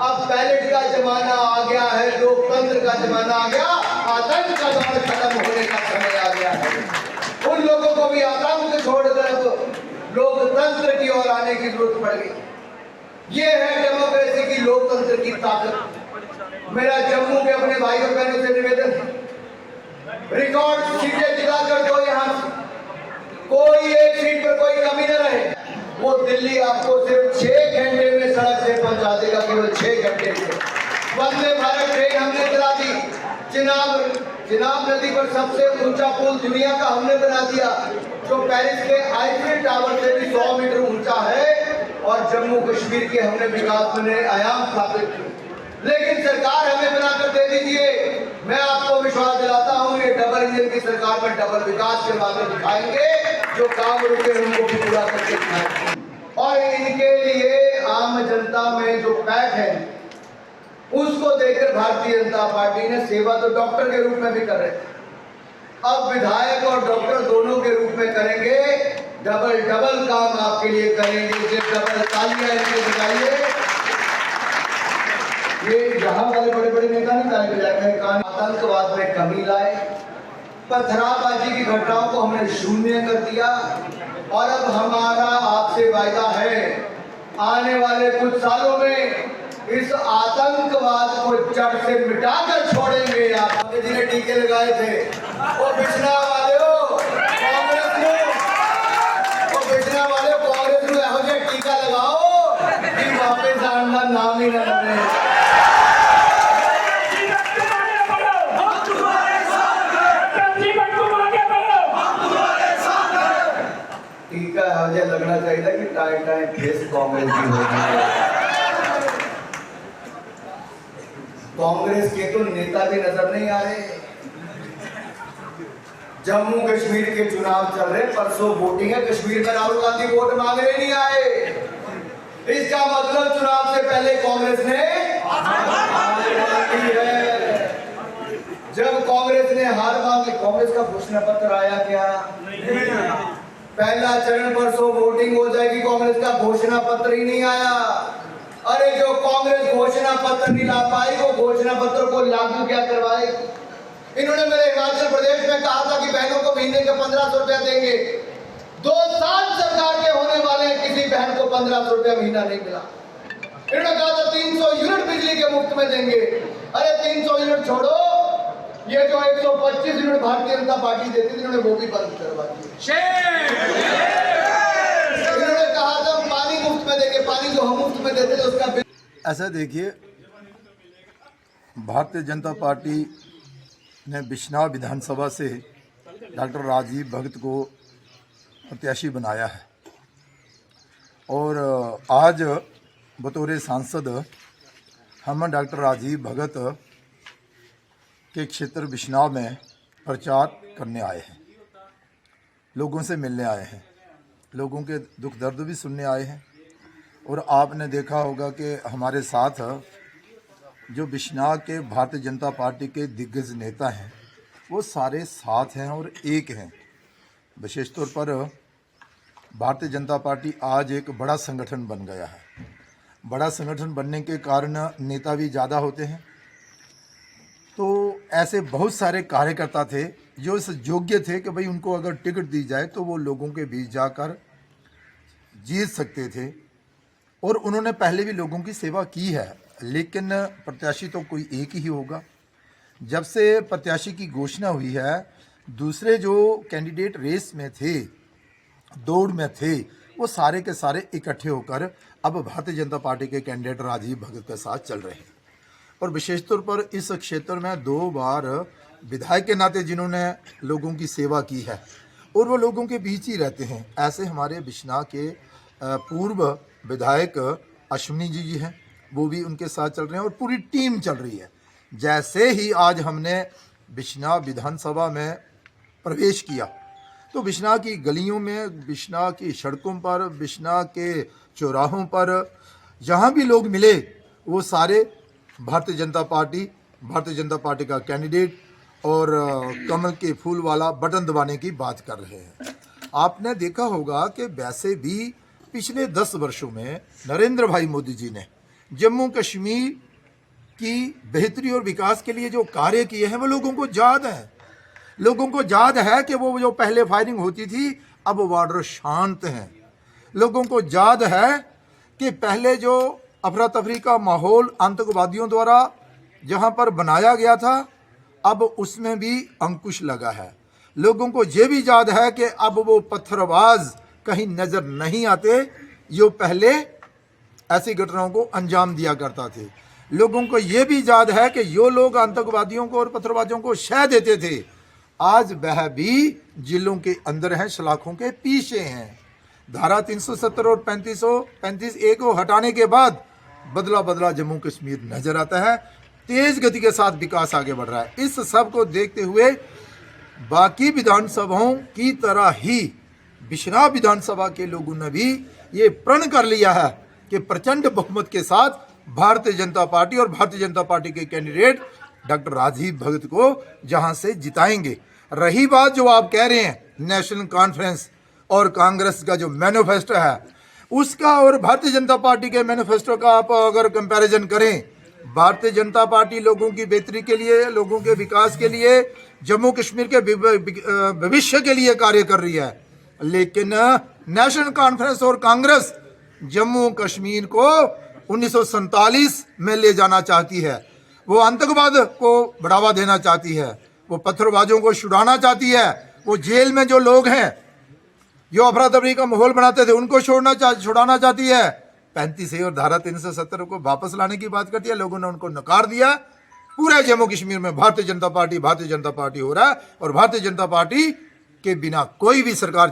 अब बैलेट का जमाना आ गया है, लोकतंत्र का जमाना आ गया, आतंक का दौर खत्म होने का समय आ गया है। उन लोगों को भी आतंक छोड़कर लोकतंत्र की ओर आने की जरूरत पड़ गई। ये है डेमोक्रेसी की, लोकतंत्र की ताकत। मेरा जम्मू के अपने भाई और बहनों से निवेदन है, रिकॉर्ड सीटें जिताकर दो, यहाँ कोई एक सीट पर कोई कमी न रहे। वो दिल्ली आपको सिर्फ 6 घंटे में सड़क से पहुंचा देगा, केवल 6 घंटे में। वंदे भारत ट्रेन हमने चला दी, चिनाब नदी पर सबसे ऊंचा पुल दुनिया का हमने बना दिया, जो पेरिस के आईफिल टावर से भी 100 मीटर ऊंचा है, और जम्मू कश्मीर के हमने विकास में आयाम स्थापित किए। लेकिन सरकार हमें बनाकर दे दीजिए, मैं आपको विश्वास दिलाता हूं, ये डबल इंजन की सरकार में डबल विकास के वादे दिखाएंगे, जो काम रुके उनको भी पूरा करके दिखाएंगे। और इनके लिए आम जनता में जो पैठ है, उसको देखकर भारतीय जनता पार्टी ने सेवा तो डॉक्टर के रूप में भी कर रहे थे, अब विधायक और डॉक्टर दोनों के रूप में करेंगे, डबल डबल काम आपके लिए करेंगे। डबल तालियां इनके बजाइए। ये यहाँ वाले बड़े बड़े नेता नहीं ताली बजाए, आतंकवाद में कमी लाए, पथराबाजी की घटनाओं को हमने शून्य कर दिया, और अब हमारा आपसे वायदा है, आने वाले कुछ सालों में इस आतंकवाद को जड़ से मिटाकर छोड़ेंगे। आप जिन्हें टीके लगाए थे, वो बिछना वाले हो कांग्रेस में, वो बिछना वाले कांग्रेस में हो जाए, टीका लगाओ कि वापस आना नाम ही न बने। मुझे लगना चाहिए था कि टाइम टाइम फेस कांग्रेस की होगी। कांग्रेस के तो नेता भी नजर नहीं आ रहे। जम्मू कश्मीर के चुनाव चल रहे, परसों वोटिंग है, कश्मीर में राहुल गांधी वोट मांगने नहीं आए। इसका मतलब चुनाव से पहले कांग्रेस ने जब कांग्रेस ने हार मांगी, कांग्रेस का घोषणा पत्र आया क्या? पहला चरण परसों वोटिंग हो जाएगी, कांग्रेस का घोषणा पत्र ही नहीं आया। अरे जो कांग्रेस घोषणा पत्र नहीं ला पाई, वो घोषणा पत्र को लागू क्या करवाए? इन्होंने मेरे हिमाचल प्रदेश में कहा था कि बहनों को महीने के 1500 रुपया देंगे। 2 साल सरकार के होने वाले किसी बहन को 1500 रुपया महीना नहीं मिला। इन्होंने कहा था 300 यूनिट बिजली के मुफ्त में देंगे। अरे 300 यूनिट छोड़ो, ये जो 125 यूनिट भारतीय जनता पार्टी देती थी, इन्होंने वो भी बंद करवा दिए। इन्होंने कहा था पानी मुफ्त में देंगे, पानी जो हम मुफ्त में देते थे उसका बिल। ऐसा देखिए, भारतीय जनता पार्टी ने बिश्नाह विधानसभा से डॉक्टर राजीव भगत को प्रत्याशी बनाया है, और आज बतौर सांसद हम डॉक्टर राजीव भगत के क्षेत्र बिश्नाह में प्रचार करने आए हैं, लोगों से मिलने आए हैं, लोगों के दुख दर्द भी सुनने आए हैं। और आपने देखा होगा कि हमारे साथ जो बिश्नाह के भारतीय जनता पार्टी के दिग्गज नेता हैं, वो सारे साथ हैं और एक हैं। विशेष तौर पर भारतीय जनता पार्टी आज एक बड़ा संगठन बन गया है। बड़ा संगठन बनने के कारण नेता भी ज़्यादा होते हैं, तो ऐसे बहुत सारे कार्यकर्ता थे जो इस योग्य थे कि भाई उनको अगर टिकट दी जाए तो वो लोगों के बीच जाकर जीत सकते थे, और उन्होंने पहले भी लोगों की सेवा की है। लेकिन प्रत्याशी तो कोई एक ही होगा। जब से प्रत्याशी की घोषणा हुई है, दूसरे जो कैंडिडेट रेस में थे, दौड़ में थे, वो सारे के सारे इकट्ठे होकर अब भारतीय जनता पार्टी के कैंडिडेट राजीव भगत के साथ चल रहे हैं। और विशेष तौर पर इस क्षेत्र में 2 बार विधायक के नाते जिन्होंने लोगों की सेवा की है, और वो लोगों के बीच ही रहते हैं, ऐसे हमारे बिश्नाह के पूर्व विधायक अश्विनी जी हैं, वो भी उनके साथ चल रहे हैं, और पूरी टीम चल रही है। जैसे ही आज हमने बिश्नाह विधानसभा में प्रवेश किया, तो बिश्नाह की गलियों में, बिश्नाह की सड़कों पर, बिश्नाह के चौराहों पर जहाँ भी लोग मिले, वो सारे भारतीय जनता पार्टी का कैंडिडेट और कमल के फूल वाला बटन दबाने की बात कर रहे हैं। आपने देखा होगा कि वैसे भी पिछले 10 वर्षों में नरेंद्र भाई मोदी जी ने जम्मू कश्मीर की बेहतरी और विकास के लिए जो कार्य किए हैं वो लोगों को याद है। लोगों को याद है कि वो जो पहले फायरिंग होती थी अब बॉर्डर शांत हैं। लोगों को याद है कि पहले जो अफरा तफरी का माहौल आतंकवादियों द्वारा जहां पर बनाया गया था अब उसमें भी अंकुश लगा है। लोगों को ये भी याद है कि अब वो पत्थरबाज कहीं नजर नहीं आते जो पहले ऐसी घटनाओं को अंजाम दिया करता थे। लोगों को ये भी याद है कि जो लोग आतंकवादियों को और पत्थरबाजों को शह देते थे आज वह भी जिलों के अंदर हैं, सलाखों के पीछे हैं। धारा 370 और 35A को हटाने के बाद बदला बदला जम्मू कश्मीर नजर आता है। तेज गति के साथ विकास आगे बढ़ रहा है। इस सब को देखते हुए बाकी विधानसभाओं की तरह ही बिश्नौर विधानसभा के लोगों ने भी ये प्रण कर लिया है कि प्रचंड बहुमत के साथ भारतीय जनता पार्टी और भारतीय जनता पार्टी के कैंडिडेट डॉक्टर राजीव भगत को जहां से जिताएंगे। रही बात जो आप कह रहे हैं नेशनल कॉन्फ्रेंस और कांग्रेस का जो मैनिफेस्टो है उसका और भारतीय जनता पार्टी के मैनिफेस्टो का आप अगर कंपैरिजन करें, भारतीय जनता पार्टी लोगों की बेहतरी के लिए, लोगों के विकास के लिए, जम्मू कश्मीर के भविष्य के लिए कार्य कर रही है, लेकिन नेशनल कॉन्फ्रेंस और कांग्रेस जम्मू कश्मीर को 1947 में ले जाना चाहती है। वो आतंकवाद को बढ़ावा देना चाहती है, वो पत्थरबाजों को छुड़ाना चाहती है, वो जेल में जो लोग हैं जो अफरा तफरी का माहौल बनाते थे उनको छुड़ाना चाहती है। 35A और धारा 370 को वापस लाने की बात करती है। लोगों ने उनको नकार दिया। पूरे जम्मू कश्मीर में भारतीय जनता पार्टी हो रहा है और भारतीय जनता पार्टी के बिना कोई भी सरकार